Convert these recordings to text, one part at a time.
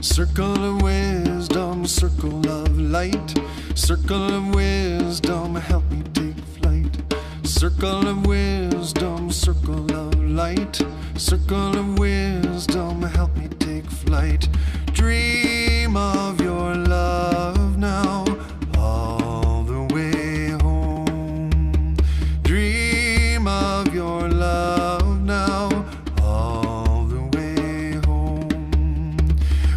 Circle of wisdom, circle of light. Circle of wisdom, help me take flight. Circle of wisdom, circle of light. Circle of wisdom, help me take flight. Dream of your love now, all the way home. Dream of your love now, all the way home.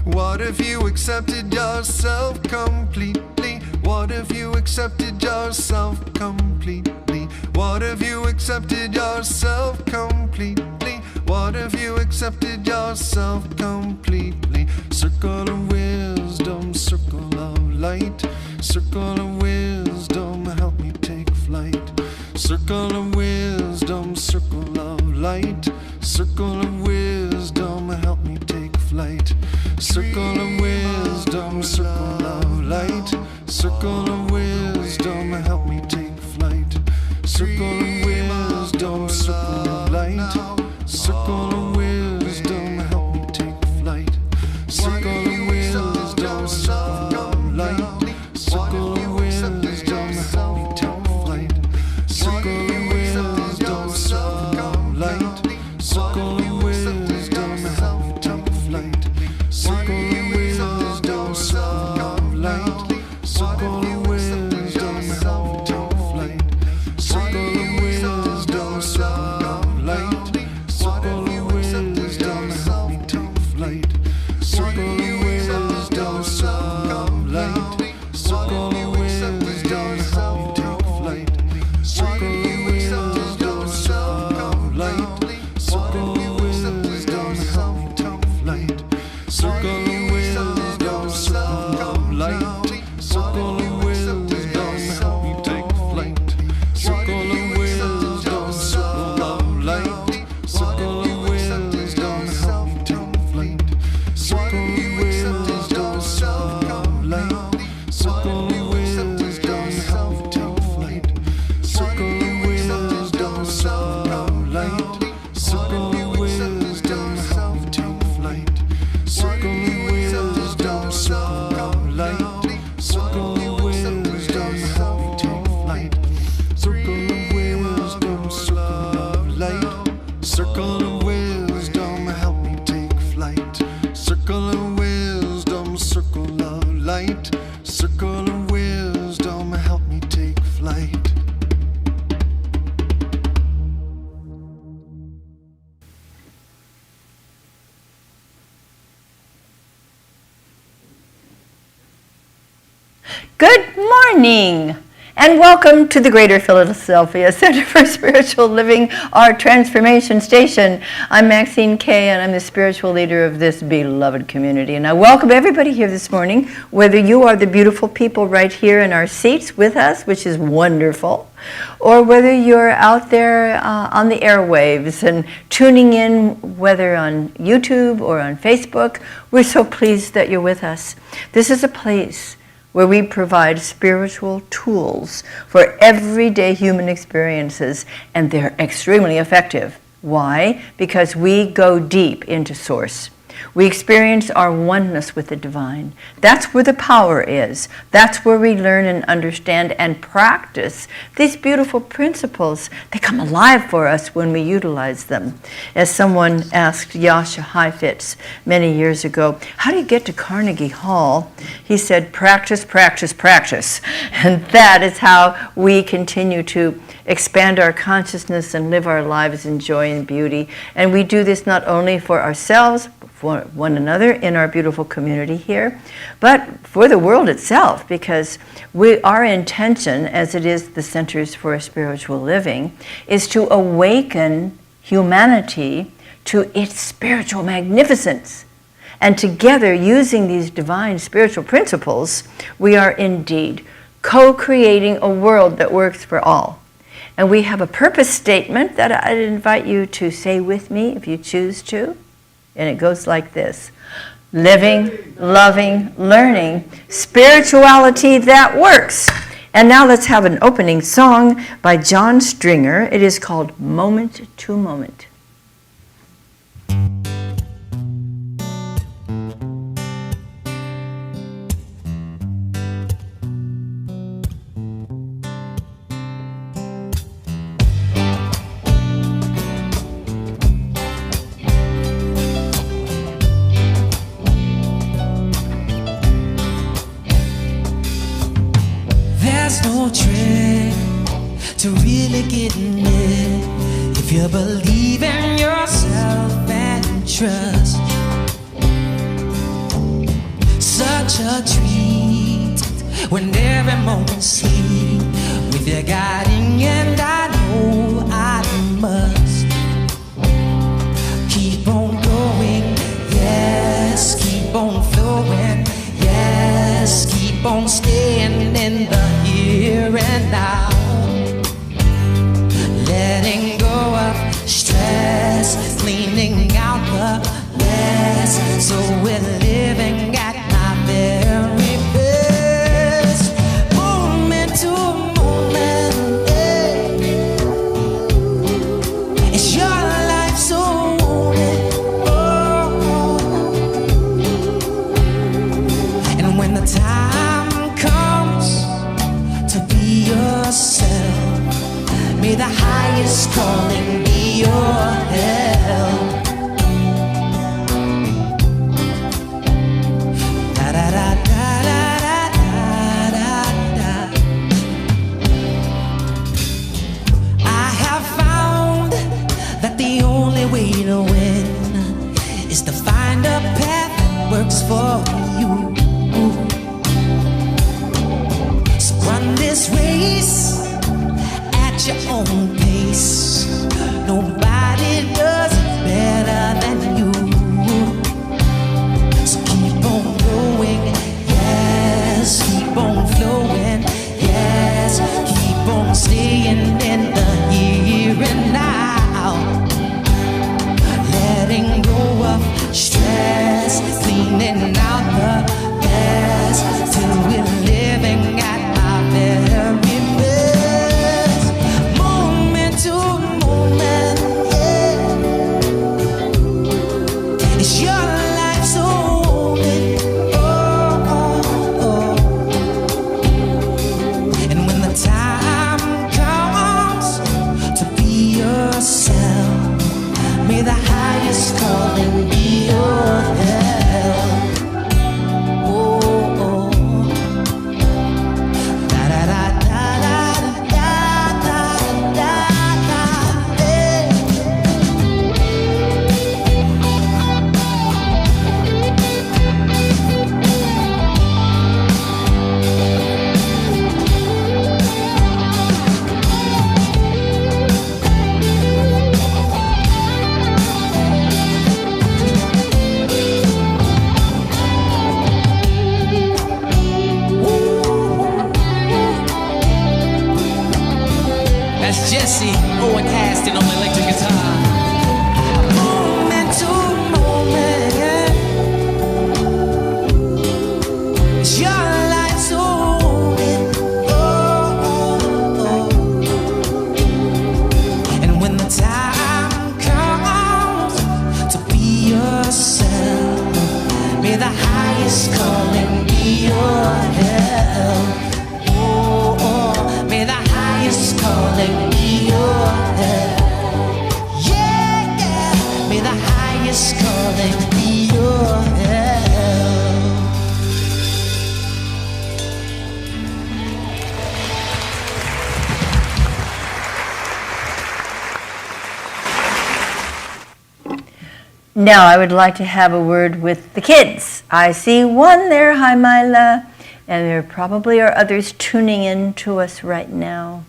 What if you accepted yourself completely? What if you accepted yourself completely? What if you accepted yourself completely? What if you accepted yourself completely? Circle of wisdom, circle of light. Circle of wisdom, help me take flight. Circle of wisdom, circle of light. Circle of wisdom, help me take flight. Circle of wisdom, circle of light. Circle of wisdom, help me take flight. Circle of wisdom, circle of light. Circle of wisdom, help me take flight. Circle of wisdom, circle of light. Circle of wisdom, help me take flight. Circle of wisdom, circle of light. Circle of wisdom, help me take flight. Circle of wisdom, circle of light. Circle of wisdom, help me take flight. Circle of wisdom, circle of light. Circle of wisdom, help me take flight. Circle of wisdom, circle of light. Circle of wisdom, help me take flight. Circle of wisdom, circle of light. Circle of wisdom, help me take flight. Circle of wisdom, circle of light. Circle of wisdom, help me take flight. Circle of wisdom, circle of light. Circle of wisdom, help me take flight. Circle of wisdom, circle of light. Circle of wisdom, help me take flight. Circle of wisdom, circle of light. Circle of wisdom, help me take flight. Circle of wisdom, circle of light. Circle of wisdom, help me take flight. Circle of wisdom, circle of light. Circle of wisdom, help me take flight. Circle of wisdom, circle of light. Circle of wisdom, help me take flight. Good morning, and welcome to the Greater Philadelphia Center for Spiritual Living, our transformation station. I'm Maxine, Kaye, and I'm the spiritual leader of this beloved community. And I welcome everybody here this morning, whether you are the beautiful people right here in our seats with us, which is wonderful, or whether you're out there on the airwaves and tuning in, whether on YouTube or on Facebook. We're so pleased that you're with us. This is a place where we provide spiritual tools for everyday human experiences, and they're extremely effective. Why? Because we go deep into Source. We experience our oneness with the divine. That's where the power is. That's where we learn and understand and practice these beautiful principles. They come alive for us when we utilize them. As someone asked Yasha Heifetz many years ago, how do you get to Carnegie Hall? He said, practice, practice, practice. And that is how we continue to expand our consciousness and live our lives in joy and beauty. And we do this not only for ourselves, for one another in our beautiful community here, but for the world itself, because our intention, as it is the Centers for Spiritual Living, is to awaken humanity to its spiritual magnificence. And together, using these divine spiritual principles, we are indeed co-creating a world that works for all. And we have a purpose statement that I'd invite you to say with me if you choose to. And it goes like this: living, loving, learning, spirituality that works. And now let's have an opening song by John Stringer. It is called Moment to Moment. If you believe in yourself and trust, such a treat when every moment's sweet. With your guiding and I know I must keep on going, yes, keep on flowing, yes, keep on staying in the here and now. Letting go of stress, cleaning out the mess, so we're living at my very best. Moment to moment, it's your life, so own it. And when the time comes to be yourself, may the highest calling be your help. Da da da da da da da da. I have found that the only way to win is to find a path that works for you. So run this race at your own pace. Nobody does it better than you. So keep on going, yes, keep on flowing, yes, keep on staying in the here and now. Letting go of stress, cleaning out the mess, till we're living at our very best. Moment to moment, yeah. It's your life, so own it. Oh, oh, oh. And when the time comes to be yourself, may the highest calling be your help. Oh, oh. Da da da da da da da da da. Hey. That's Jesse Owen Aston on the electric guitar. Moment to moment, yeah. It's your life, so own it. Oh, oh, oh. And when the time comes to be yourself, may the highest calling be your help. Oh, oh, may the highest calling be your help. Yeah, yeah, may the highest calling be your help. Now I would like to have a word with the kids. I see one there, hi Mila, and there probably are others tuning in to us right now.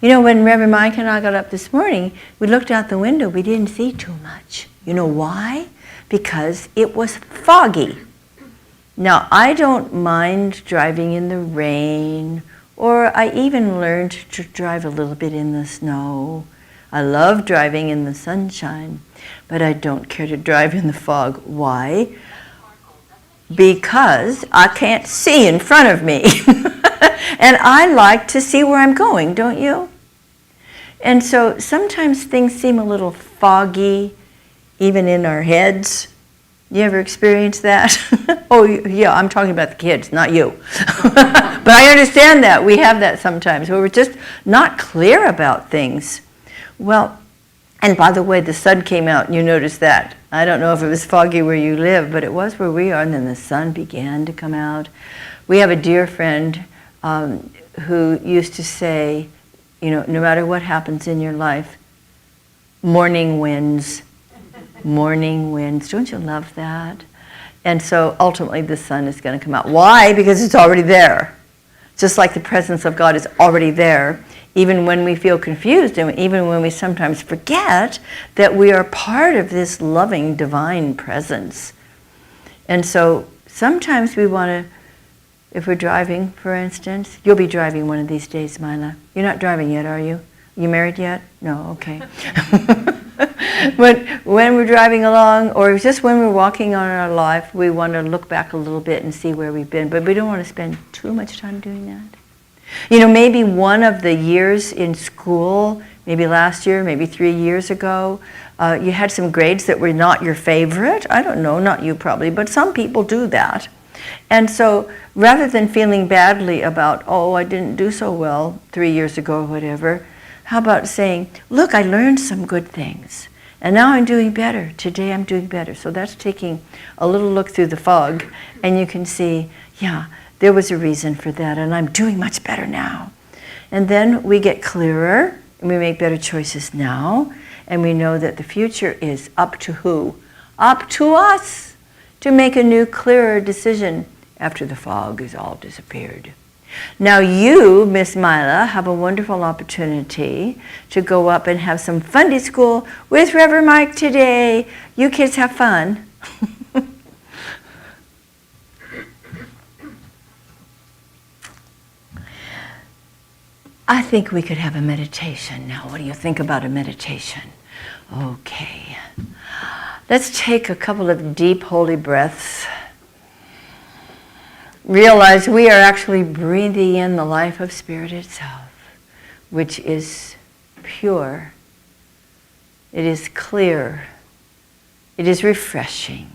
You know, when Reverend Mike and I got up this morning, we looked out the window, we didn't see too much. You know why? Because it was foggy. Now, I don't mind driving in the rain, or I even learned to drive a little bit in the snow. I love driving in the sunshine, but I don't care to drive in the fog. Why? Because I can't see in front of me. And I like to see where I'm going, don't you? And so sometimes things seem a little foggy, even in our heads. You ever experience that? Oh, yeah, I'm talking about the kids, not you. But I understand that. We have that sometimes, where we're just not clear about things. Well, and by the way, the sun came out, and you noticed that. I don't know if it was foggy where you live, but it was where we are, and then the sun began to come out. We have a dear friend who used to say, you know, no matter what happens in your life, morning winds. Morning winds. Don't you love that? And so ultimately the sun is going to come out. Why? Because it's already there. Just like the presence of God is already there, even when we feel confused and even when we sometimes forget that we are part of this loving divine presence. And so sometimes we want to, if we're driving, for instance, you'll be driving one of these days, Mila. You're not driving yet, are you? You married yet? No, okay. When we're driving along, or just when we're walking on our life, we want to look back a little bit and see where we've been, but we don't want to spend too much time doing that. You know, maybe one of the years in school, maybe last year, maybe 3 years ago, you had some grades that were not your favorite. I don't know, not you probably, but some people do that. And so rather than feeling badly about, oh, I didn't do so well 3 years ago or whatever, how about saying, look, I learned some good things. And now I'm doing better. Today I'm doing better. So that's taking a little look through the fog, and you can see, yeah, there was a reason for that, and I'm doing much better now. And then we get clearer, and we make better choices now, and we know that the future is up to who? Up to us to make a new, clearer decision after the fog has all disappeared. Now you, Miss Mila, have a wonderful opportunity to go up and have some Fundy School with Reverend Mike today. You kids have fun. I think we could have a meditation now. What do you think about a meditation? Okay. Let's take a couple of deep, holy breaths. Realize we are actually breathing in the life of Spirit itself, which is pure. It is clear. It is refreshing.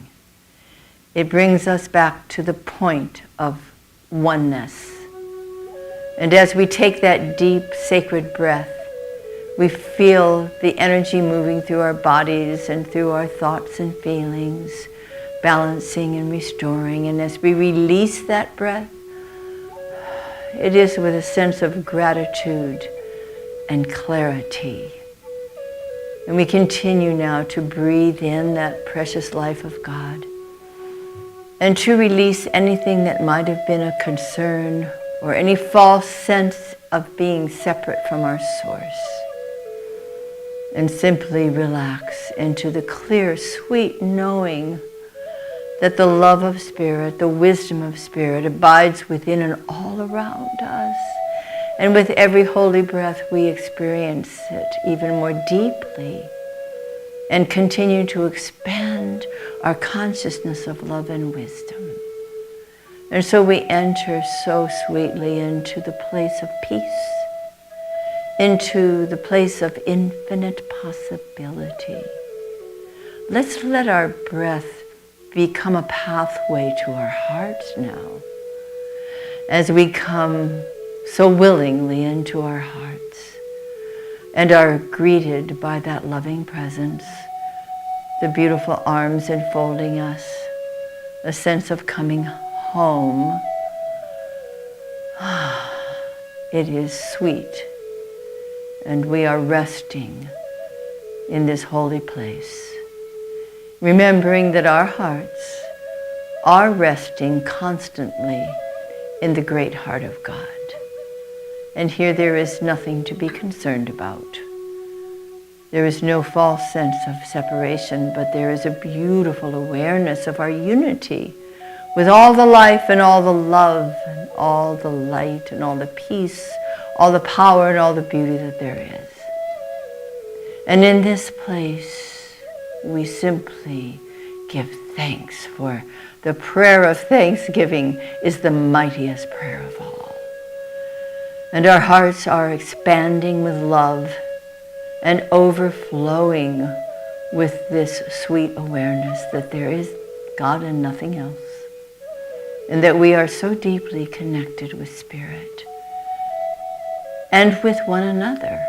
It brings us back to the point of oneness. And as we take that deep, sacred breath, we feel the energy moving through our bodies and through our thoughts and feelings, balancing and restoring. And as we release that breath, it is with a sense of gratitude and clarity. And we continue now to breathe in that precious life of God and to release anything that might have been a concern or any false sense of being separate from our source. And simply relax into the clear, sweet knowing that the love of Spirit, the wisdom of Spirit abides within and all around us. And with every holy breath, we experience it even more deeply and continue to expand our consciousness of love and wisdom. And so we enter so sweetly into the place of peace, into the place of infinite possibility. Let's let our breath become a pathway to our hearts now, as we come so willingly into our hearts and are greeted by that loving presence, the beautiful arms enfolding us, a sense of coming home. It is sweet, and we are resting in this holy place, remembering that our hearts are resting constantly in the great heart of God. And here there is nothing to be concerned about. There is no false sense of separation, but there is a beautiful awareness of our unity with all the life and all the love and all the light and all the peace, all the power and all the beauty that there is. And in this place, we simply give thanks, for the prayer of thanksgiving is the mightiest prayer of all. And our hearts are expanding with love and overflowing with this sweet awareness that there is God and nothing else, and that we are so deeply connected with Spirit and with one another,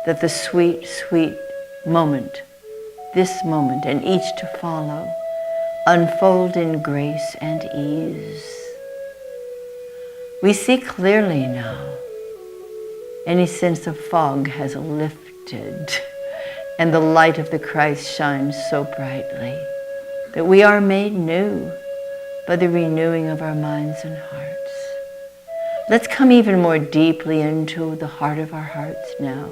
that the sweet, sweet moment, this moment and each to follow, unfold in grace and ease. We see clearly now. Any sense of fog has lifted perfected, and the light of the Christ shines so brightly that we are made new by the renewing of our minds and hearts. Let's come even more deeply into the heart of our hearts now,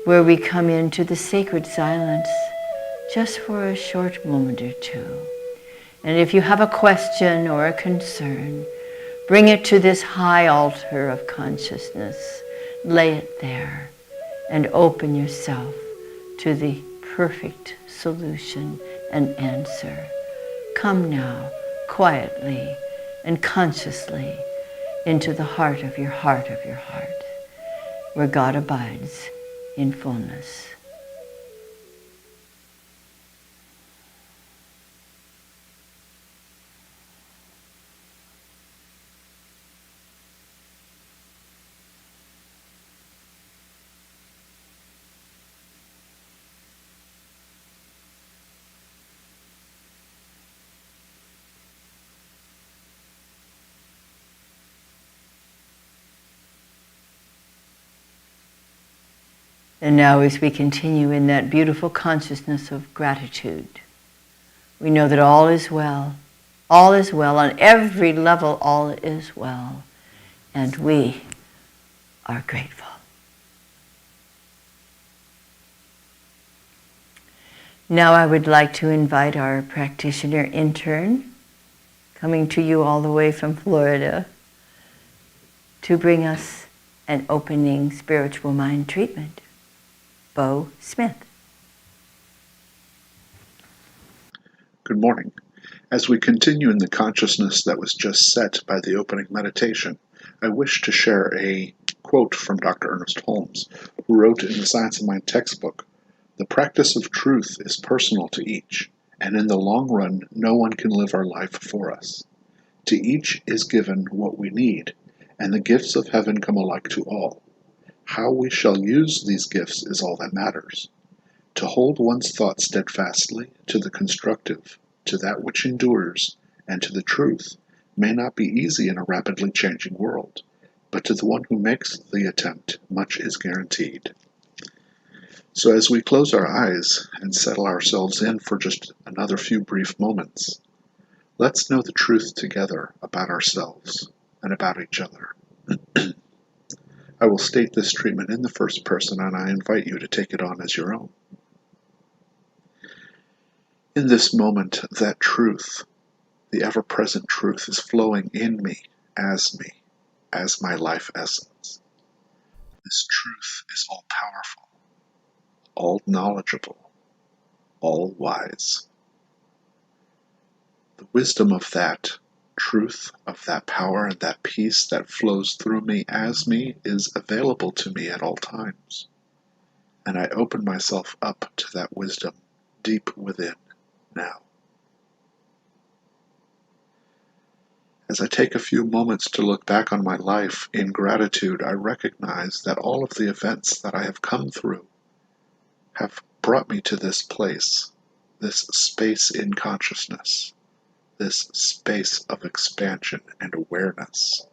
where we come into the sacred silence just for a short moment or two. And if you have a question or a concern, bring it to this high altar of consciousness. Lay it there and open yourself to the perfect solution and answer. Come now, quietly and consciously, into the heart of your heart of your heart, where God abides in fullness. And now as we continue in that beautiful consciousness of gratitude, we know that all is well. All is well. On every level, all is well. And we are grateful. Now I would like to invite our practitioner intern, coming to you all the way from Florida, to bring us an opening spiritual mind treatment. Bo Smith. Good morning. As we continue in the consciousness that was just set by the opening meditation, I wish to share a quote from Dr. Ernest Holmes, who wrote in the Science of Mind textbook, "The practice of truth is personal to each, and in the long run no one can live our life for us. To each is given what we need, and the gifts of heaven come alike to all. How we shall use these gifts is all that matters. To hold one's thought steadfastly to the constructive, to that which endures, and to the truth may not be easy in a rapidly changing world, but to the one who makes the attempt, much is guaranteed." So as we close our eyes and settle ourselves in for just another few brief moments, let's know the truth together about ourselves and about each other. I will state this treatment in the first person, and I invite you to take it on as your own. In this moment, that truth, the ever-present truth, is flowing in me, as my life essence. This truth is all-powerful, all-knowledgeable, all-wise. The wisdom of that truth, of that power and that peace that flows through me as me, is available to me at all times. And I open myself up to that wisdom deep within now. As I take a few moments to look back on my life in gratitude, I recognize that all of the events that I have come through have brought me to this place, this space in consciousness, this space of expansion and awareness.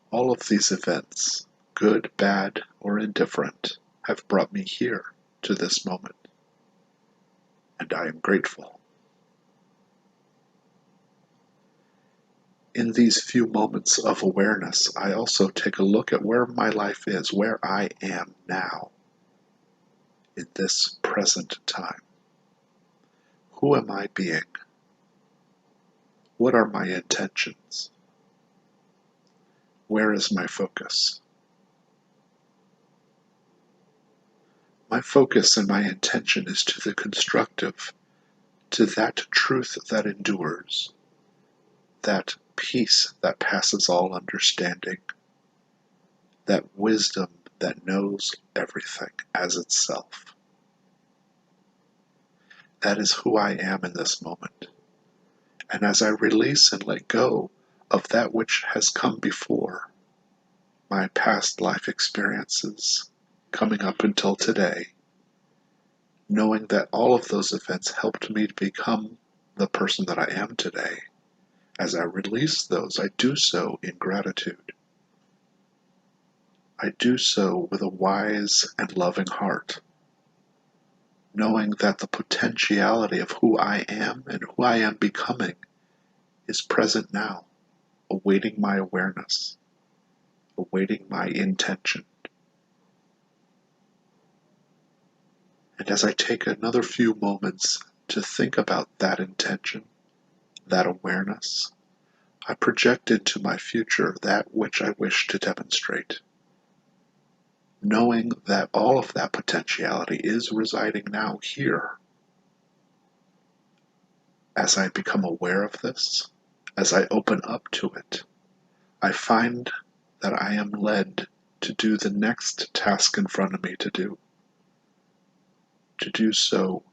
All of these events, good, bad, or indifferent, have brought me here to this moment, and I am grateful. In these few moments of awareness, I also take a look at where my life is, where I am now, in this present time. Who am I being? What are my intentions? Where is my focus? My focus and my intention is to the constructive, to that truth that endures, that peace that passes all understanding, that wisdom that knows everything as itself. That is who I am in this moment. And as I release and let go of that which has come before, my past life experiences coming up until today, knowing that all of those events helped me to become the person that I am today, as I release those, I do so in gratitude. I do so with a wise and loving heart, knowing that the potentiality of who I am and who I am becoming is present now, awaiting my awareness, awaiting my intention. And as I take another few moments to think about that intention, that awareness, I project into my future that which I wish to demonstrate, knowing that all of that potentiality is residing now here. As I become aware of this, as I open up to it, I find that I am led to do the next task in front of me to do so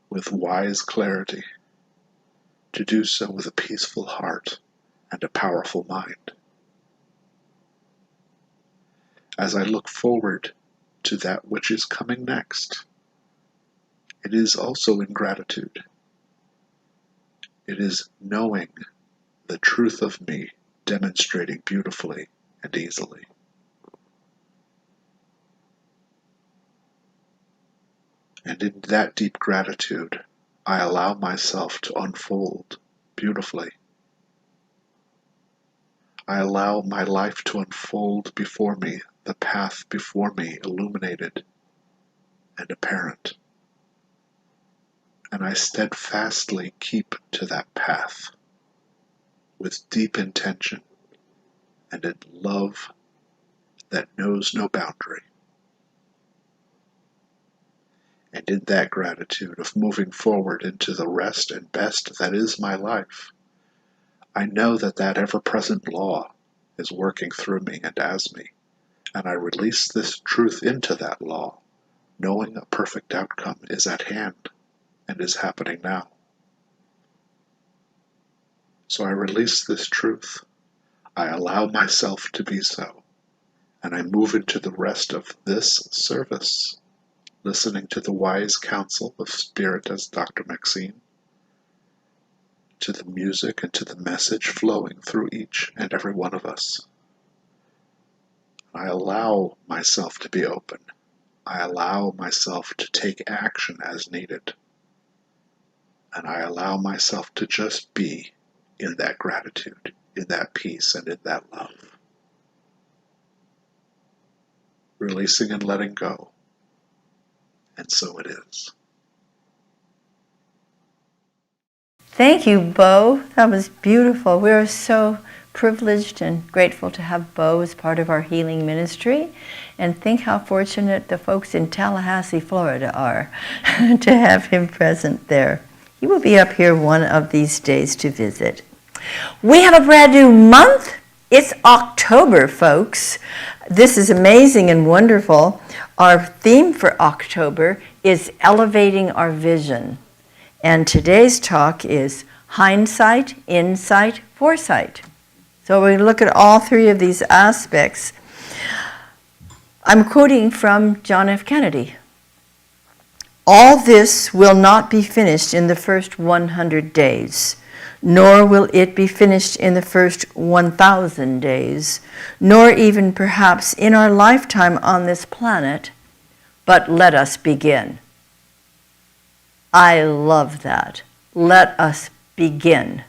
with wise clarity, to do so with a peaceful heart and a powerful mind. As I look forward to that which is coming next, it is also in gratitude. It is knowing the truth of me demonstrating beautifully and easily. And in that deep gratitude, I allow myself to unfold beautifully. I allow my life to unfold before me, the path before me illuminated and apparent. And I steadfastly keep to that path with deep intention and in love that knows no boundary. And in that gratitude of moving forward into the rest and best that is my life, I know that that ever-present law is working through me and as me, and I release this truth into that law, knowing a perfect outcome is at hand and is happening now. So I release this truth, I allow myself to be so, and I move into the rest of this service, listening to the wise counsel of Spirit as Dr. Maxine, to the music and to the message flowing through each and every one of us. I allow myself to be open. I allow myself to take action as needed. And I allow myself to just be in that gratitude, in that peace, and in that love. Releasing and letting go. And so it is. Thank you, Bo. That was beautiful. We are so privileged and grateful to have Bo as part of our healing ministry. And think how fortunate the folks in Tallahassee, Florida are to have him present there. He will be up here one of these days to visit. We have a brand new month. It's October, folks. This is amazing and wonderful. Our theme for October is elevating our vision. And today's talk is Hindsight, Insight, Foresight. So we're going to look at all three of these aspects. I'm quoting from John F. Kennedy. All this will not be finished in the first 100 days, nor will it be finished in the first 1,000 days, nor even perhaps in our lifetime on this planet, but let us begin. I love that. Let us begin.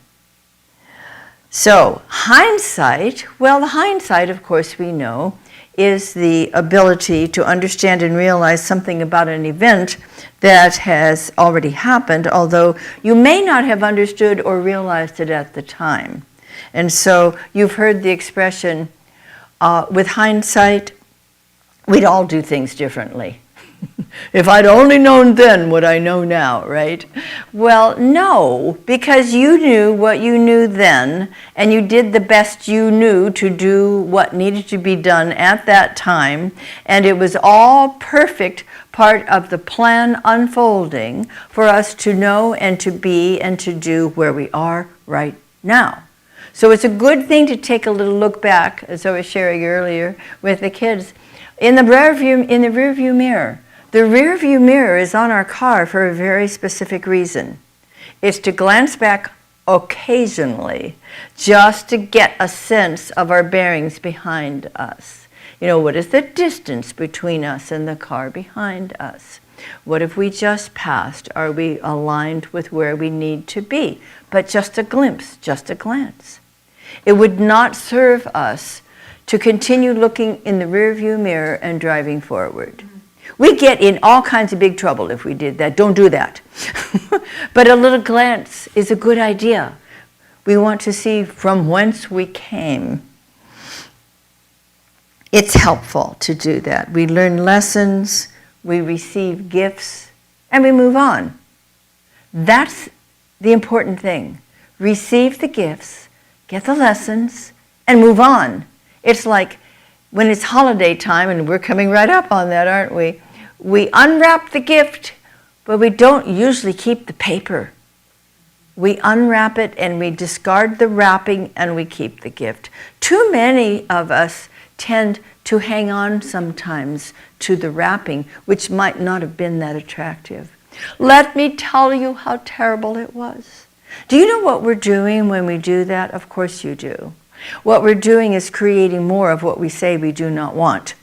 So, hindsight, well, the hindsight, of course, we know, is the ability to understand and realize something about an event that has already happened, although you may not have understood or realized it at the time. And so you've heard the expression, with hindsight, we'd all do things differently. If I'd only known then what I know now, right? Well, no, because you knew what you knew then, and you did the best you knew to do what needed to be done at that time, and it was all perfect part of the plan unfolding for us to know and to be and to do where we are right now. So it's a good thing to take a little look back, as I was sharing earlier with the kids, in the rearview mirror. The rearview mirror is on our car for a very specific reason. It's to glance back occasionally, just to get a sense of our bearings behind us. What is the distance between us and the car behind us? What if we just passed? Are we aligned with where we need to be? But just a glimpse, just a glance. It would not serve us to continue looking in the rearview mirror and driving forward. We get in all kinds of big trouble if we did that. Don't do that. But a little glance is a good idea. We want to see from whence we came. It's helpful to do that. We learn lessons, we receive gifts, and we move on. That's the important thing. Receive the gifts, get the lessons, and move on. It's like when it's holiday time, and we're coming right up on that, aren't we? We unwrap the gift, but we don't usually keep the paper. We unwrap it and we discard the wrapping and we keep the gift. Too many of us tend to hang on sometimes to the wrapping, which might not have been that attractive. Let me tell you how terrible it was. Do you know what we're doing when we do that? Of course you do. What we're doing is creating more of what we say we do not want.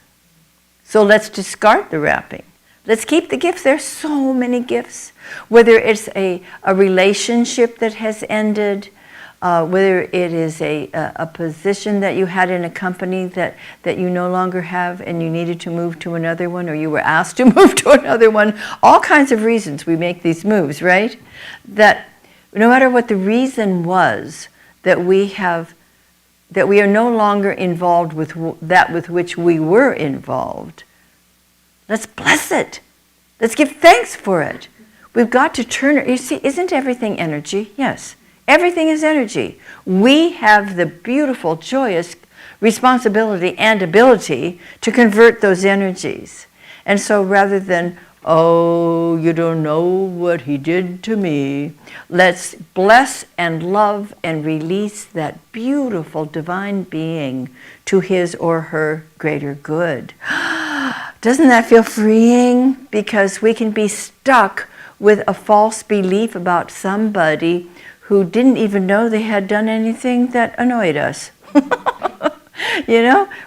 So let's discard the wrapping. Let's keep the gifts. There's so many gifts. Whether it's a relationship that has ended, whether it is a position that you had in a company that you no longer have and you needed to move to another one, or you were asked to move to another one. All kinds of reasons we make these moves, right? That no matter what the reason was, that we are no longer involved with that with which we were involved. Let's bless it. Let's give thanks for it. We've got to turn it. You see, isn't everything energy? Yes. Everything is energy. We have the beautiful, joyous responsibility and ability to convert those energies. And so rather than, oh, you don't know what he did to me, let's bless and love and release that beautiful divine being to his or her greater good. Doesn't that feel freeing? Because we can be stuck with a false belief about somebody who didn't even know they had done anything that annoyed us.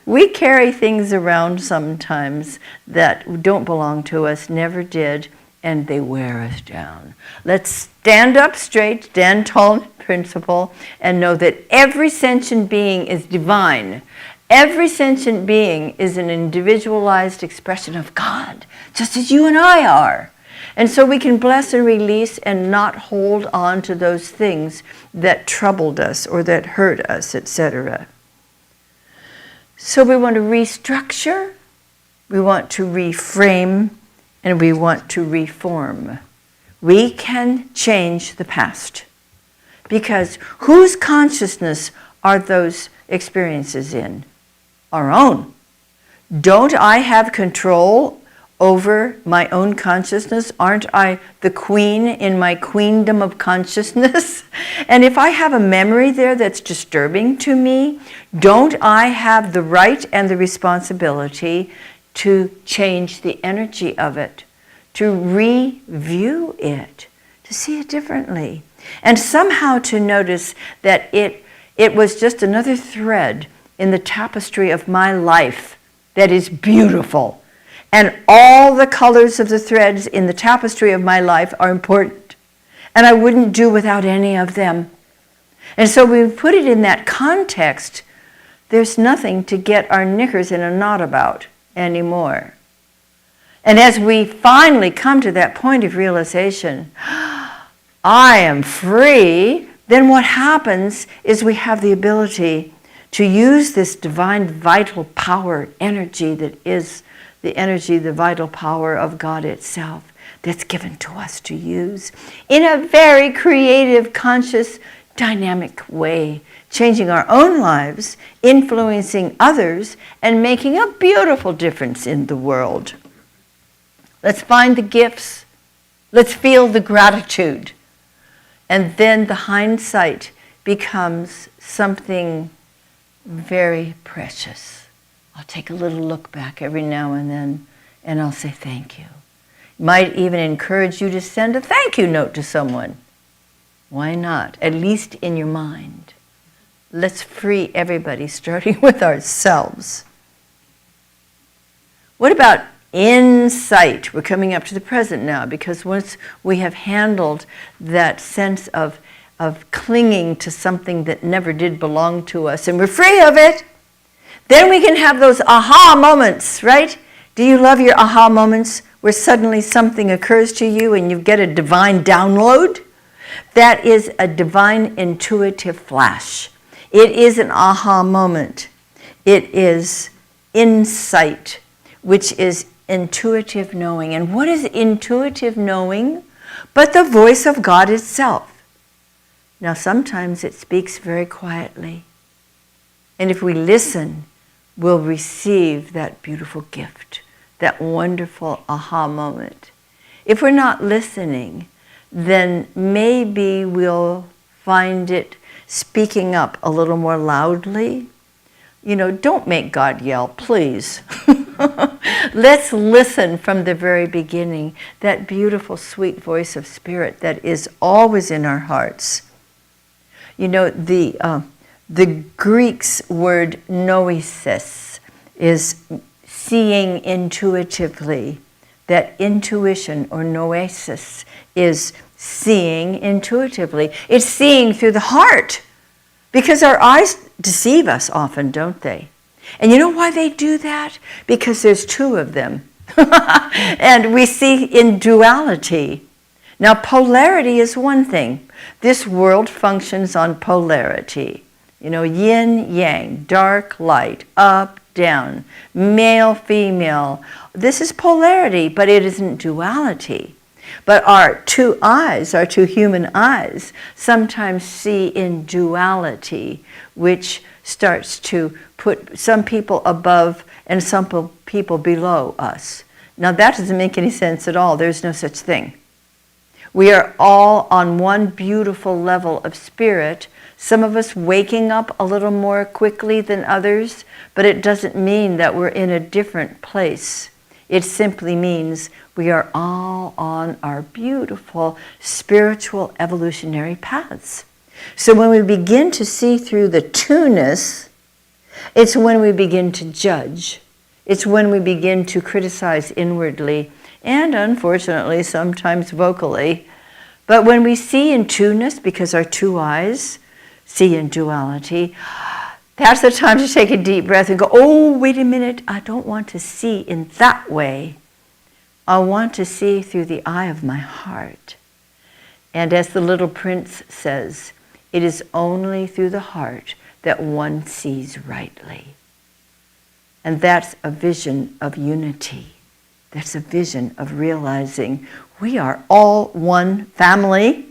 We carry things around sometimes that don't belong to us, never did, and they wear us down. Let's stand up straight, stand tall in principle, and know that every sentient being is divine. Every sentient being is an individualized expression of God, just as you and I are. And so we can bless and release and not hold on to those things that troubled us or that hurt us, etc. So we want to restructure, we want to reframe, and we want to reform. We can change the past. Because whose consciousness are those experiences in? Our own. Don't I have control over my own consciousness? Aren't I the queen in my queendom of consciousness? And if I have a memory there that's disturbing to me, don't I have the right and the responsibility to change the energy of it, to review it, to see it differently, and somehow to notice that it was just another thread in the tapestry of my life that is beautiful. And all the colors of the threads in the tapestry of my life are important. And I wouldn't do without any of them. And so we put it in that context. There's nothing to get our knickers in a knot about anymore. And as we finally come to that point of realization, I am free, then what happens is we have the ability to use this divine vital power energy that is the energy, the vital power of God itself that's given to us to use in a very creative, conscious, dynamic way, changing our own lives, influencing others, and making a beautiful difference in the world. Let's find the gifts. Let's feel the gratitude. And then the hindsight becomes something very precious. I'll take a little look back every now and then, and I'll say thank you. Might even encourage you to send a thank you note to someone. Why not? At least in your mind. Let's free everybody, starting with ourselves. What about insight? We're coming up to the present now, because once we have handled that sense of clinging to something that never did belong to us, and we're free of it, then we can have those aha moments, right? Do you love your aha moments where suddenly something occurs to you and you get a divine download? That is a divine intuitive flash. It is an aha moment. It is insight, which is intuitive knowing. And what is intuitive knowing but the voice of God itself? Now, sometimes it speaks very quietly. And if we listen, we'll receive that beautiful gift, that wonderful aha moment. If we're not listening, then maybe we'll find it speaking up a little more loudly. You know, don't make God yell, please. Let's listen from the very beginning, that beautiful, sweet voice of Spirit that is always in our hearts. You know, the Greek's word noesis is seeing intuitively. That intuition, or noesis, is seeing intuitively. It's seeing through the heart, because our eyes deceive us often, don't they? And you know why they do that? Because there's two of them. And we see in duality. Now, polarity is one thing. This world functions on polarity. You know, yin, yang, dark, light, up, down, male, female. This is polarity, but it isn't duality. But our two eyes, our two human eyes, sometimes see in duality, which starts to put some people above and some people below us. Now, that doesn't make any sense at all. There's no such thing. We are all on one beautiful level of spirit, some of us waking up a little more quickly than others, but it doesn't mean that we're in a different place. It simply means we are all on our beautiful spiritual evolutionary paths. So when we begin to see through the two-ness, it's when we begin to judge. It's when we begin to criticize inwardly, and unfortunately sometimes vocally. But when we see in two-ness, because our two eyes see in duality, that's the time to take a deep breath and go, oh, wait a minute, I don't want to see in that way. I want to see through the eye of my heart. And as the little prince says, it is only through the heart that one sees rightly. And that's a vision of unity. That's a vision of realizing we are all one family,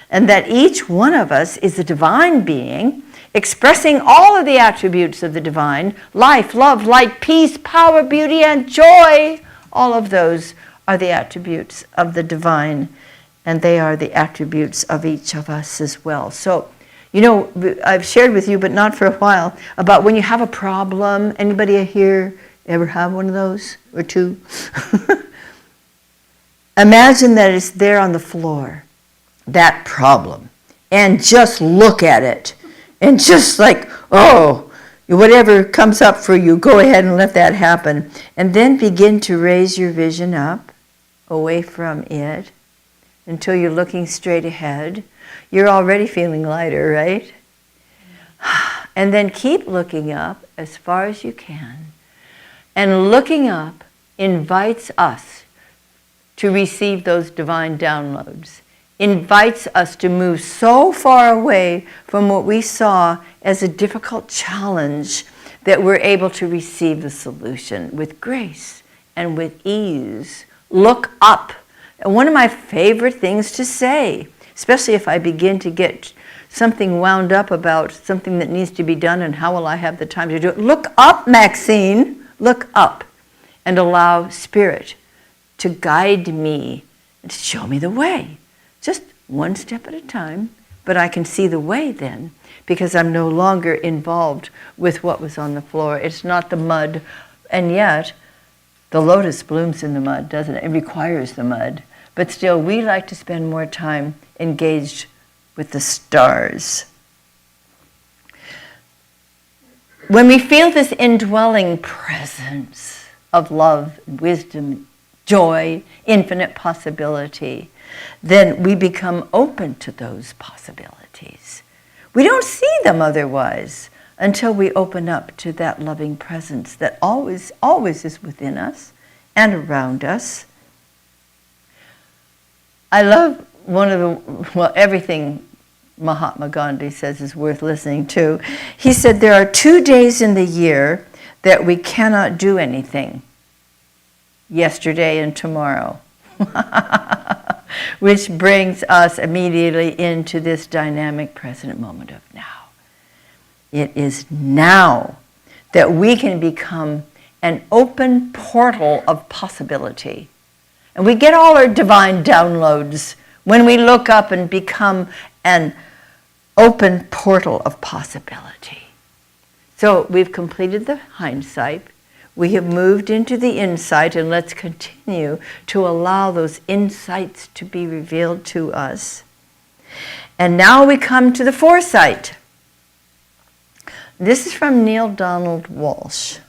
and that each one of us is a divine being expressing all of the attributes of the divine: life, love, light, peace, power, beauty, and joy. All of those are the attributes of the divine, and they are the attributes of each of us as well. So, you know, I've shared with you, but not for a while, about when you have a problem. Anybody here ever have one of those, or two? Imagine that it's there on the floor, that problem, and just look at it, and just like, oh, whatever comes up for you, go ahead and let that happen. And then begin to raise your vision up, away from it, until you're looking straight ahead. You're already feeling lighter, right? And then keep looking up as far as you can. And looking up invites us to receive those divine downloads, invites us to move so far away from what we saw as a difficult challenge that we're able to receive the solution with grace and with ease. Look up. And one of my favorite things to say, especially if I begin to get something wound up about something that needs to be done and how will I have the time to do it. Look up, Maxine. Look up and allow Spirit to guide me and to show me the way. Just one step at a time, but I can see the way then, because I'm no longer involved with what was on the floor. It's not the mud, and yet the lotus blooms in the mud, doesn't it? It requires the mud. But still, we like to spend more time engaged with the stars. When we feel this indwelling presence, of love, wisdom, joy, infinite possibility, then we become open to those possibilities. We don't see them otherwise until we open up to that loving presence that always, always is within us and around us. I love everything Mahatma Gandhi says is worth listening to. He said there are 2 days in the year that we cannot do anything. Yesterday and tomorrow. Which brings us immediately into this dynamic present moment of now. It is now that we can become an open portal of possibility. And we get all our divine downloads when we look up and become an open portal of possibility. So we've completed the hindsight. We have moved into the insight, and let's continue to allow those insights to be revealed to us. And now we come to the foresight. This is from Neale Donald Walsch.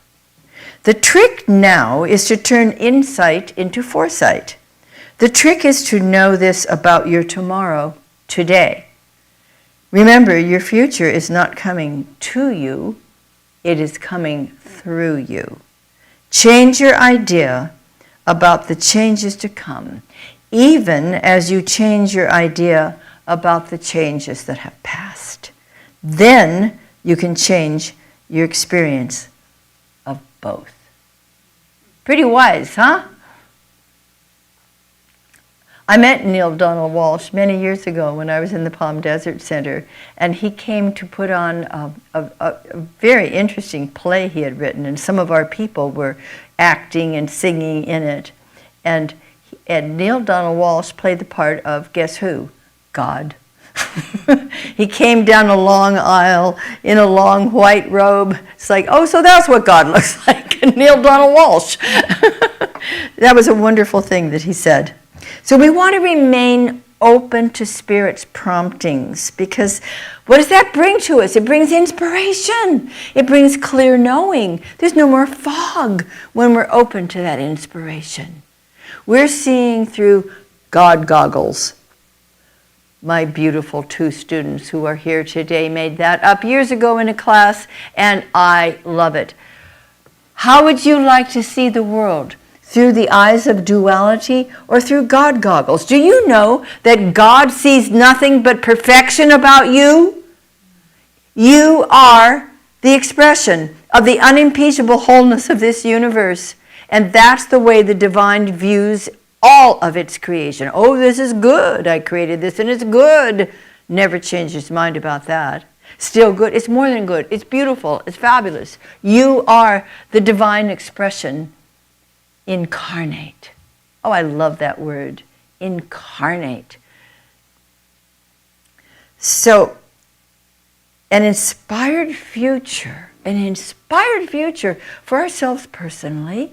The trick now is to turn insight into foresight. The trick is to know this about your tomorrow, today. Remember, your future is not coming to you, it is coming through you. Change your idea about the changes to come, even as you change your idea about the changes that have passed. Then you can change your experience of both. Pretty wise, huh? I met Neale Donald Walsch many years ago when I was in the Palm Desert Center, and he came to put on a very interesting play he had written, and some of our people were acting and singing in it. And Neale Donald Walsch played the part of, guess who? God. He came down a long aisle in a long white robe. It's like, oh, so that's what God looks like, Neale Donald Walsch. That was a wonderful thing that he said. So we want to remain open to Spirit's promptings, because what does that bring to us? It brings inspiration. It brings clear knowing. There's no more fog when we're open to that inspiration. We're seeing through God goggles. My beautiful 2 students who are here today made that up years ago in a class, and I love it. How would you like to see the world? Through the eyes of duality or through God goggles? Do you know that God sees nothing but perfection about you? You are the expression of the unimpeachable wholeness of this universe. And that's the way the divine views all of its creation. Oh, this is good. I created this and it's good. Never changed its mind about that. Still good. It's more than good. It's beautiful. It's fabulous. You are the divine expression incarnate. Oh, I love that word. Incarnate. So, an inspired future for ourselves personally,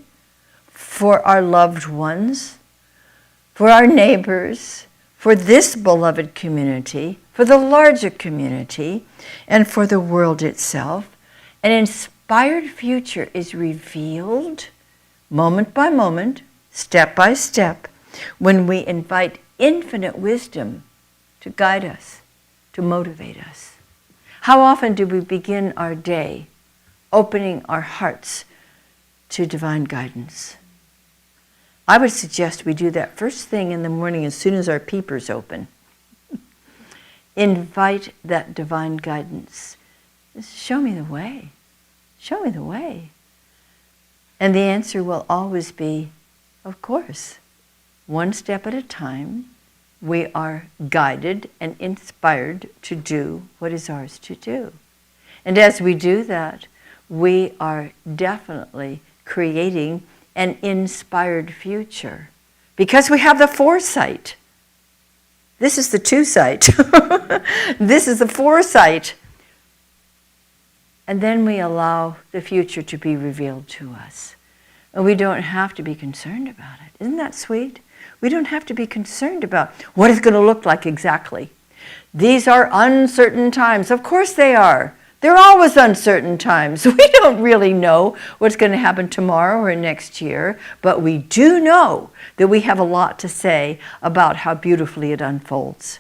for our loved ones, for our neighbors, for this beloved community, for the larger community, and for the world itself. An inspired future is revealed moment by moment, step by step, when we invite infinite wisdom to guide us, to motivate us. How often do we begin our day opening our hearts to divine guidance? I would suggest we do that first thing in the morning as soon as our peepers open. Invite that divine guidance. Just show me the way. Show me the way. And the answer will always be, of course, one step at a time, we are guided and inspired to do what is ours to do. And as we do that, we are definitely creating an inspired future, because we have the foresight. This is the 2-sight. This is the foresight. And then we allow the future to be revealed to us. And we don't have to be concerned about it. Isn't that sweet? We don't have to be concerned about what it's going to look like exactly. These are uncertain times. Of course they are. There are always uncertain times. We don't really know what's going to happen tomorrow or next year, but we do know that we have a lot to say about how beautifully it unfolds.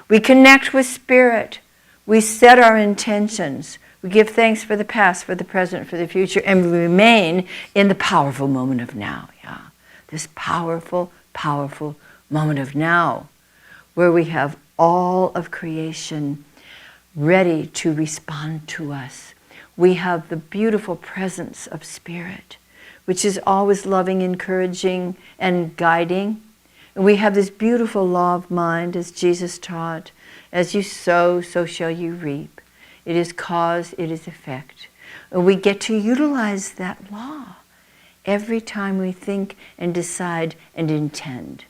We connect with Spirit. We set our intentions. We give thanks for the past, for the present, for the future, and we remain in the powerful moment of now. Yeah, this powerful, powerful moment of now, where we have all of creation ready to respond to us. We have the beautiful presence of Spirit, which is always loving, encouraging, and guiding. And we have this beautiful law of mind, as Jesus taught, as you sow, so shall you reap. It is cause, it is effect. And we get to utilize that law every time we think and decide and intend.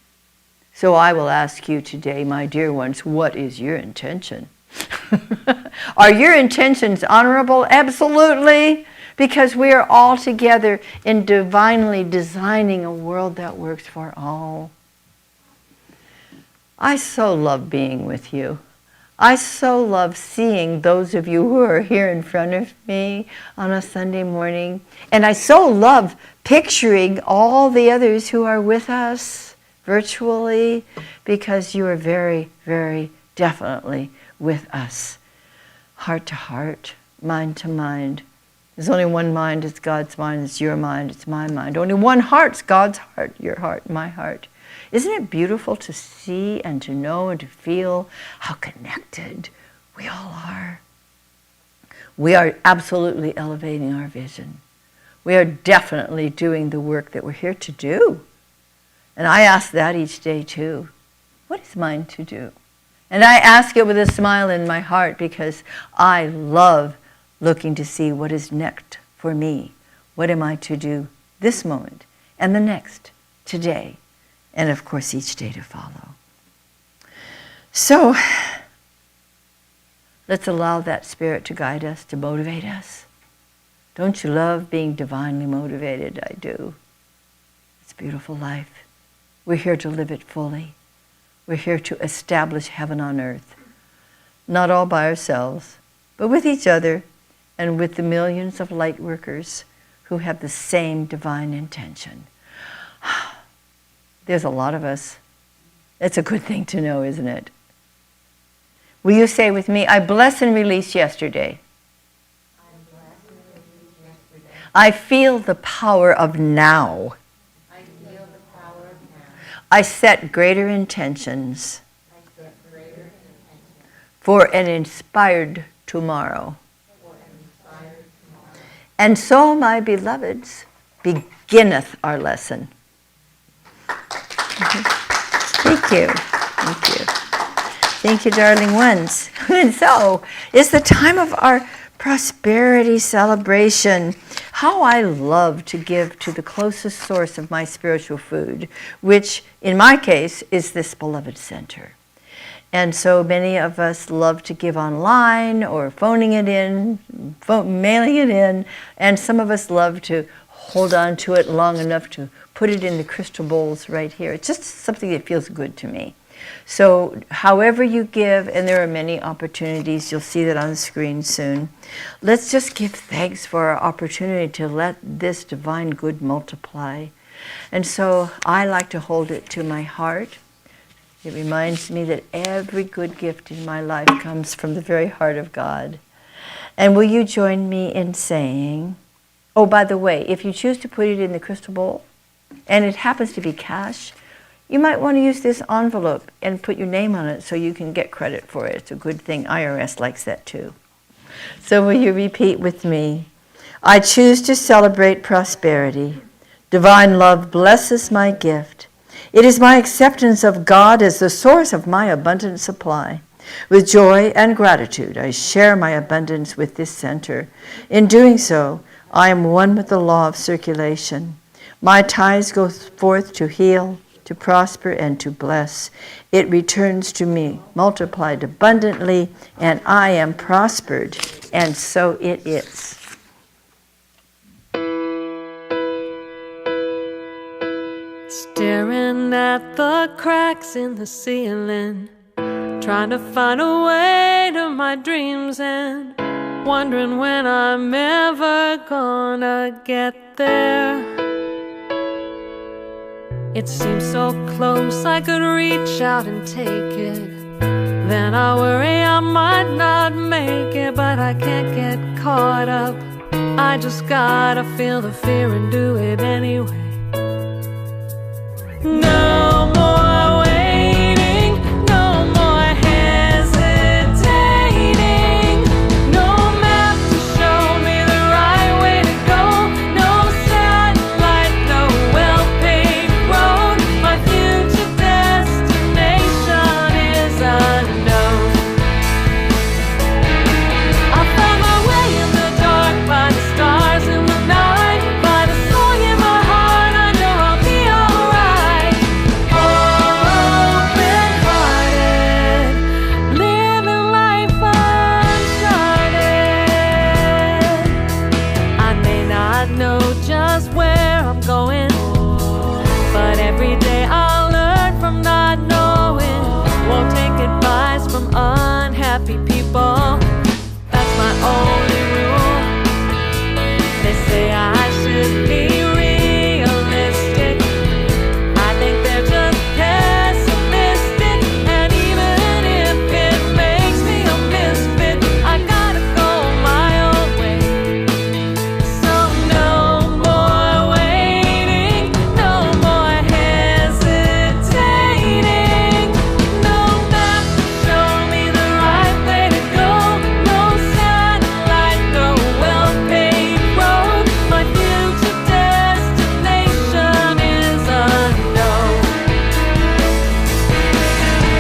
So I will ask you today, my dear ones, what is your intention? Are your intentions honorable? Absolutely. Because we are all together in divinely designing a world that works for all. I so love being with you. I so love seeing those of you who are here in front of me on a Sunday morning. And I so love picturing all the others who are with us virtually, because you are very, very definitely with us. Heart to heart, mind to mind. There's only one mind, it's God's mind, it's your mind, it's my mind. Only one heart's God's heart, your heart, my heart. Isn't it beautiful to see and to know and to feel how connected we all are? We are absolutely elevating our vision. We are definitely doing the work that we're here to do. And I ask that each day too. What is mine to do? And I ask it with a smile in my heart, because I love looking to see what is next for me. What am I to do this moment and the next, today? And of course, each day to follow. So, let's allow that Spirit to guide us, to motivate us. Don't you love being divinely motivated? I do. It's a beautiful life. We're here to live it fully. We're here to establish heaven on earth. Not all by ourselves, but with each other and with the millions of light workers who have the same divine intention. There's a lot of us. It's a good thing to know, isn't it? Will you say with me, I bless and release yesterday. I feel the power of now. I set greater intentions for an inspired tomorrow. And so, my beloveds, beginneth our lesson. Thank you. Thank you. Thank you, darling ones. And so, it's the time of our prosperity celebration. How I love to give to the closest source of my spiritual food, which in my case is this beloved center. And so many of us love to give online or phoning it in, mailing it in, and some of us love to hold on to it long enough to put it in the crystal bowls right here. It's just something that feels good to me. So however you give, and there are many opportunities, you'll see that on the screen soon, let's just give thanks for our opportunity to let this divine good multiply. And so I like to hold it to my heart. It reminds me that every good gift in my life comes from the very heart of God. And will you join me in saying, oh, by the way, if you choose to put it in the crystal bowl, and it happens to be cash, you might want to use this envelope and put your name on it so you can get credit for it. It's a good thing. IRS likes that too. So will you repeat with me? I choose to celebrate prosperity. Divine love blesses my gift. It is my acceptance of God as the source of my abundant supply. With joy and gratitude, I share my abundance with this center. In doing so, I am one with the law of circulation. My tithes go forth to heal, to prosper, and to bless. It returns to me, multiplied abundantly, and I am prospered, and so it is. Staring at the cracks in the ceiling, trying to find a way to my dreams and wondering when I'm ever gonna get there. It seems so close, I could reach out and take it. Then I worry I might not make it, but I can't get caught up. I just gotta feel the fear and do it anyway. No more waiting, no more hesitating. No map to show me the right way to go. No satellite, no well-paved road. My future destination is unknown. I found my way in the dark by the stars in the night. By the song in my heart, I know I'll be alright. Open-hearted, living life uncharted. I may not know just where I'm going, but every day I'll learn from not knowing. Won't take advice from unhappy people. That's my only rule. They say I should be realistic. I think they're just pessimistic. And even if it makes me a misfit, I gotta go my own way. So no more waiting, no more hesitating. No map to show me the right way to go. No satellite, no well-paved road. My future destination is unknown.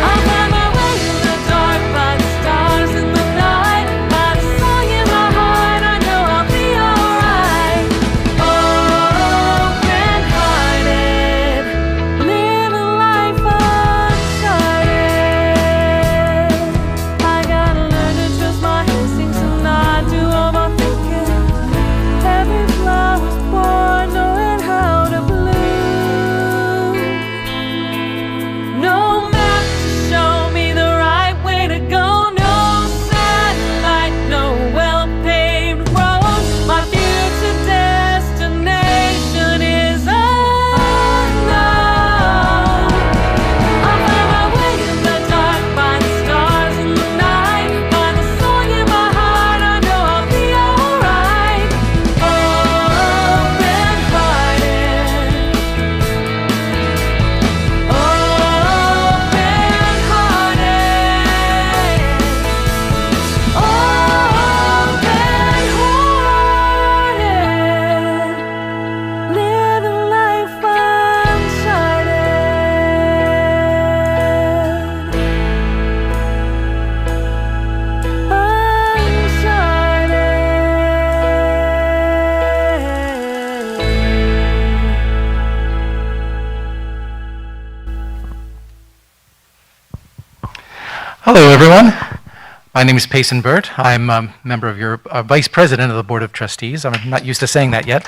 I'll find my way in the dark by the stars in the night. By the song in my heart, I know I'll be alright. Open-hearted, living life uncharted. I gotta learn to trust my instincts and not do overthinking. Every flower's born knowing how to bloom. No map to show me the right way to go. No satellite, no well-paved road. My future destination is unknown. I'll find my way in the dark by the stars in the night. By the song in my heart, I know I'll be alright. Open-hearted, living life Hello, everyone. My name is Payson Burt. I'm a member of your Vice President of the Board of Trustees. I'm not used to saying that yet.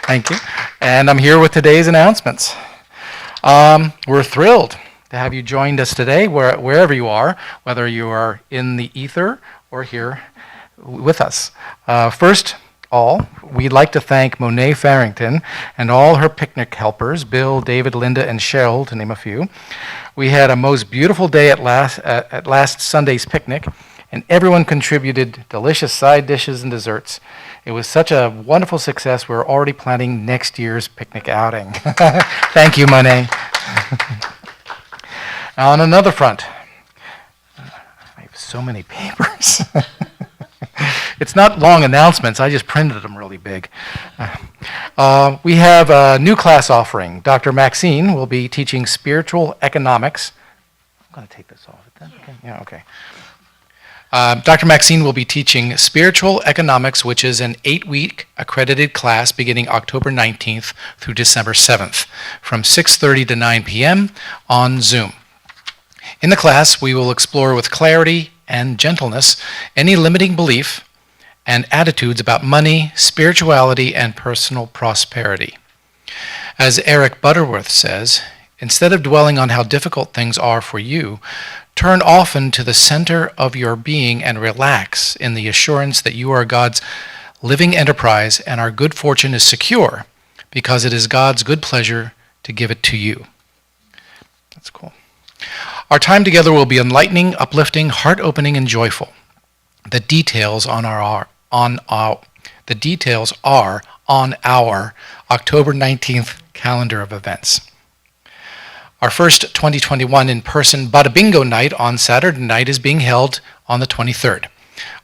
Thank you. And I'm here with today's announcements. We're thrilled to have you joined us today, wherever you are, whether you are in the ether or here with us. First, we'd like to thank Monet Farrington and all her picnic helpers, Bill, David, Linda, and Cheryl, to name a few. We had a most beautiful day at last Sunday's picnic, and everyone contributed delicious side dishes and desserts. It was such a wonderful success, we're already planning next year's picnic outing. Thank you, Monet. On another front, I have so many papers. It's not long announcements, I just printed them really big. We have a new class offering. Dr. Maxine will be teaching spiritual economics. I'm going to take this off. Okay? Yeah, okay. Dr. Maxine will be teaching spiritual economics, which is an 8-week accredited class beginning October 19th through December 7th from 6:30 to 9 p.m. on Zoom. In the class, we will explore with clarity and gentleness any limiting belief and attitudes about money, spirituality, and personal prosperity. As Eric Butterworth says, instead of dwelling on how difficult things are for you, Turn often to the center of your being and relax in the assurance that you are God's living enterprise and our good fortune is secure because it is God's good pleasure to give it to you. That's cool. Our time together will be enlightening, uplifting, heart-opening, and joyful. The details are on our October 19th calendar of events. Our first 2021 in-person Bada Bingo night on Saturday night is being held on the 23rd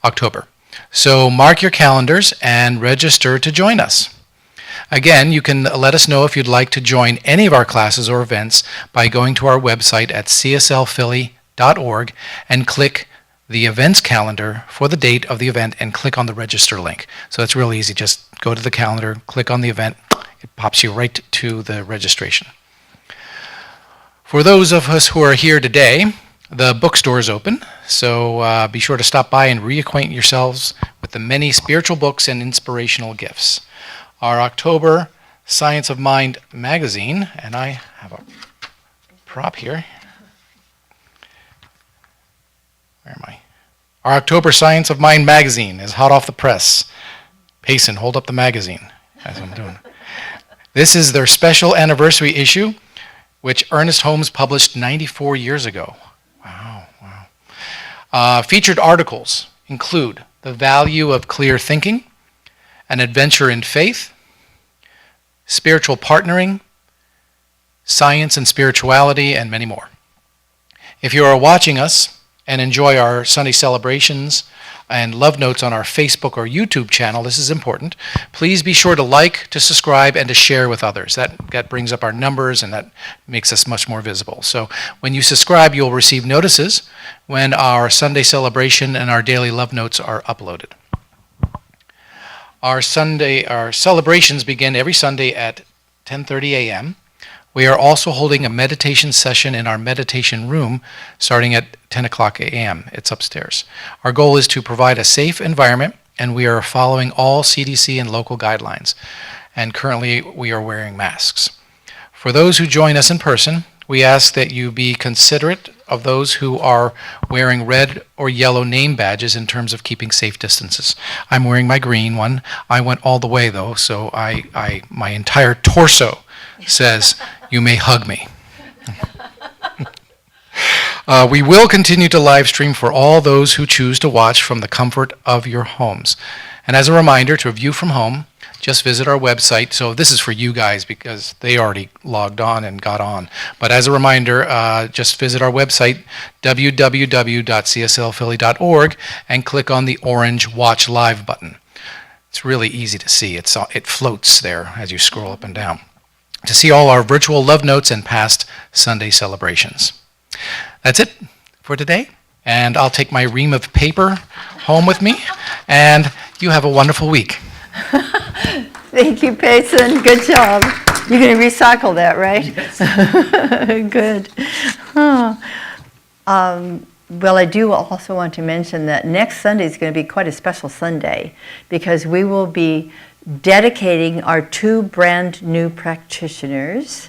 October. So mark your calendars and register to join us. Again, you can let us know if you'd like to join any of our classes or events by going to our website at cslphilly.org and click the events calendar for the date of the event and click on the register link. So it's really easy. Just go to the calendar, click on the event. It pops you right to the registration. For those of us who are here today, the bookstore is open, so be sure to stop by and reacquaint yourselves with the many spiritual books and inspirational gifts. Our October Science of Mind magazine, and I have a prop here. Where am I? Our October Science of Mind magazine is hot off the press. Payson, hold up the magazine. That's what I'm doing. This is their special anniversary issue, which Ernest Holmes published 94 years ago. Wow. Featured articles include The Value of Clear Thinking, An Adventure in Faith, Spiritual Partnering, Science and Spirituality, and many more. If you are watching us and enjoy our Sunday celebrations and love notes on our Facebook or YouTube channel, this is important. Please be sure to like, to subscribe, and to share with others. That brings up our numbers and that makes us much more visible. So when you subscribe, you'll receive notices when our Sunday celebration and our daily love notes are uploaded. Our celebrations begin every Sunday at 10:30 a.m. We are also holding a meditation session in our meditation room starting at 10 o'clock a.m. It's upstairs. Our goal is to provide a safe environment, and we are following all CDC and local guidelines. And currently, we are wearing masks. For those who join us in person, we ask that you be considerate of those who are wearing red or yellow name badges in terms of keeping safe distances. I'm wearing my green one. I went all the way, though, so my entire torso says, "You may hug me." We will continue to live stream for all those who choose to watch from the comfort of your homes. And as a reminder, to view from home, just visit our website. So this is for you guys because they already logged on and got on. But as a reminder, just visit our website, www.cslphilly.org, and click on the orange Watch Live button. It's really easy to see. It floats there as you scroll up and down to see all our virtual love notes and past Sunday celebrations. That's it for today, and I'll take my ream of paper home with me, and you have a wonderful week. Thank you, Payson. Good job. You're going to recycle that, right? Yes. Good. Oh. Well, I do also want to mention that next Sunday is going to be quite a special Sunday because we will be dedicating our two brand new practitioners,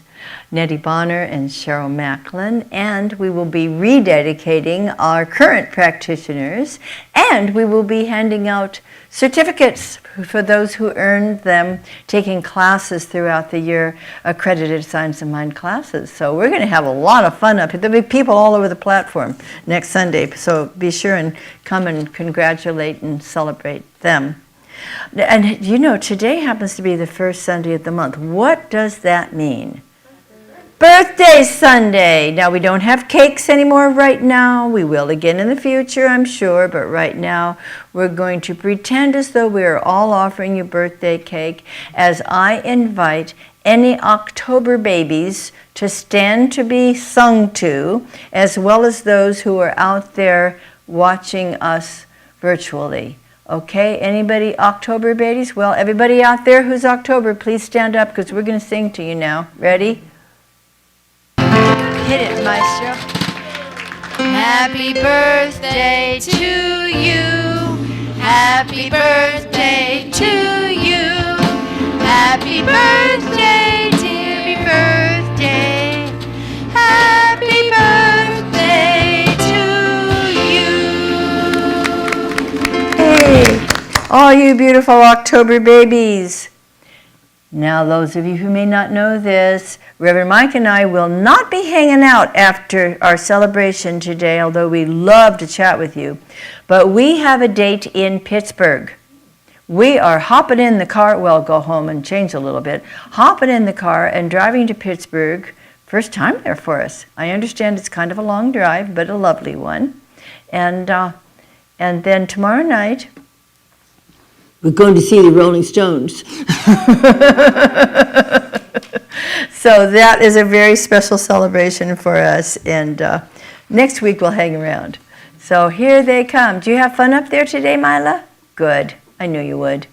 Nettie Bonner and Cheryl Macklin, and we will be rededicating our current practitioners, and we will be handing out certificates for those who earned them taking classes throughout the year, accredited Science of Mind classes. So we're going to have a lot of fun up here. There'll be people all over the platform next Sunday, so be sure and come and congratulate and celebrate them. And you know, today happens to be the first Sunday of the month. What does that mean? Birthday Sunday. Now, we don't have cakes anymore right now. We will again in the future, I'm sure. But right now, we're going to pretend as though we are all offering you birthday cake as I invite any October babies to stand to be sung to, as well as those who are out there watching us virtually. Okay, anybody October babies? Well, everybody out there who's October, please stand up because we're going to sing to you now. Ready? Hit it, Maestro. Happy birthday to you. Happy birthday to you. Happy birthday, dear birthday. Happy birthday to all you beautiful October babies. Now, those of you who may not know this, Reverend Mike and I will not be hanging out after our celebration today, although we love to chat with you. But we have a date in Pittsburgh. We are hopping in the car, well, go home and change a little bit, hopping in the car and driving to Pittsburgh. First time there for us. I understand it's kind of a long drive, but a lovely one. And then tomorrow night, we're going to see the Rolling Stones. So that is a very special celebration for us. And next week we'll hang around. So here they come. Do you have fun up there today, Mila? Good. I knew you would.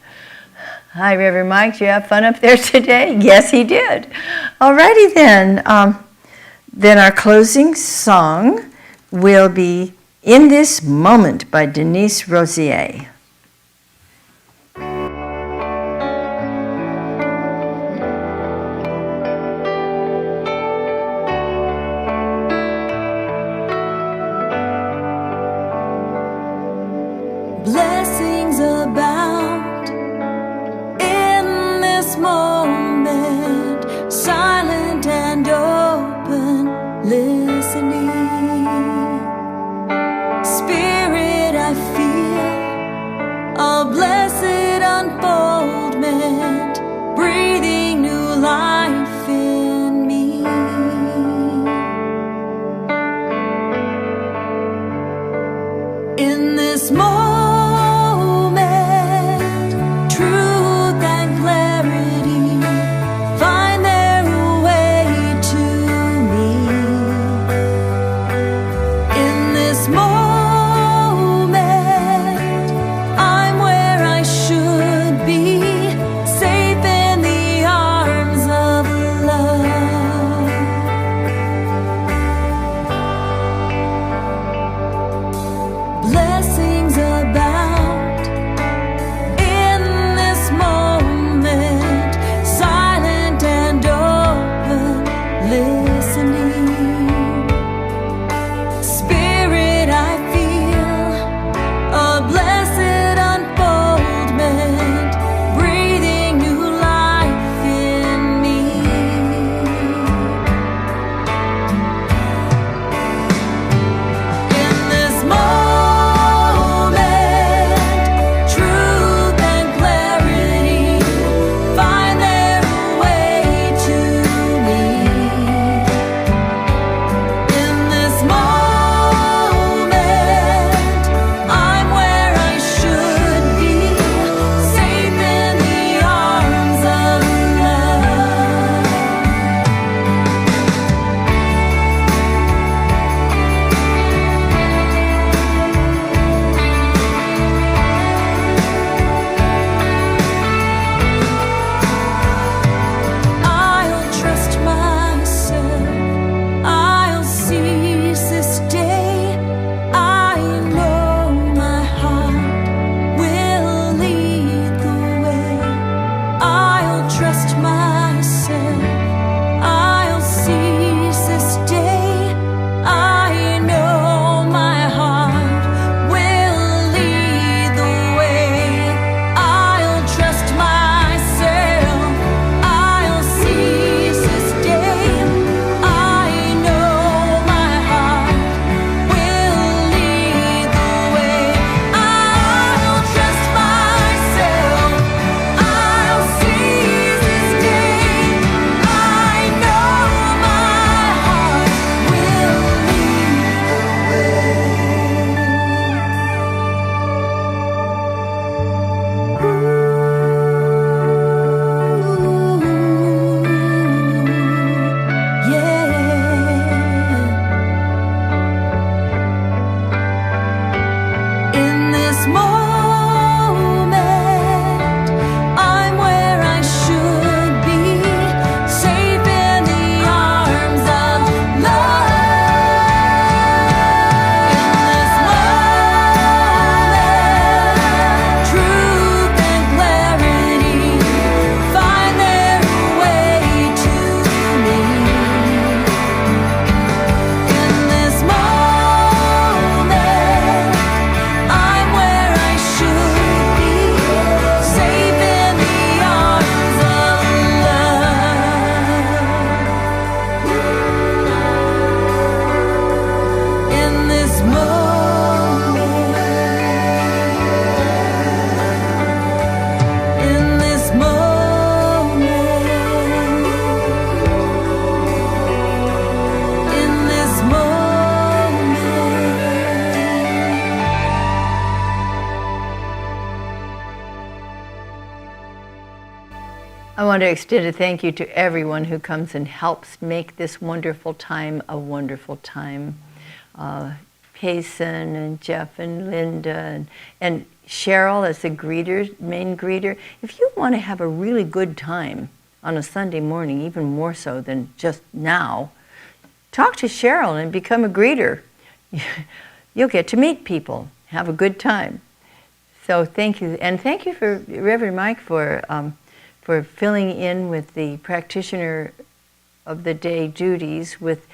Hi, Reverend Mike. Do you have fun up there today? Yes, he did. Alrighty then. Then our closing song will be In This Moment by Denise Rosier. Blessings abound in this moment, silent and open, listening. Spirit, I feel want to extend a thank you to everyone who comes and helps make this wonderful time a wonderful time. Payson and Jeff and Linda and Cheryl as the greeter, main greeter. If you want to have a really good time on a Sunday morning, even more so than just now, talk to Cheryl and become a greeter. You'll get to meet people, have a good time. So thank you, and thank you for Reverend Mike for filling in with the practitioner of the day duties with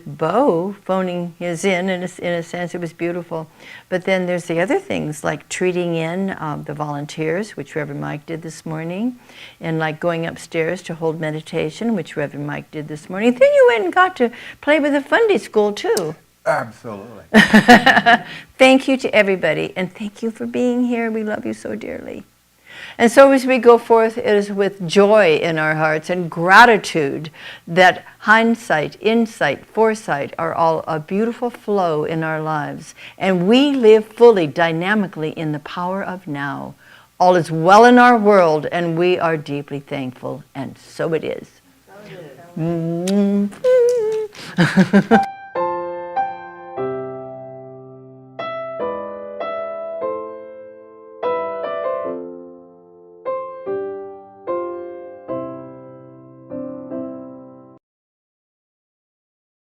Bo phoning his in a sense. It was beautiful. But then there's the other things like treating in the volunteers, which Reverend Mike did this morning, and like going upstairs to hold meditation, which Reverend Mike did this morning. Then you went and got to play with the Fundy School too. Absolutely. Thank you to everybody, and thank you for being here. We love you so dearly. And so as we go forth, it is with joy in our hearts and gratitude that hindsight, insight, foresight are all a beautiful flow in our lives. And we live fully, dynamically in the power of now. All is well in our world, and we are deeply thankful, and so it is. So it is.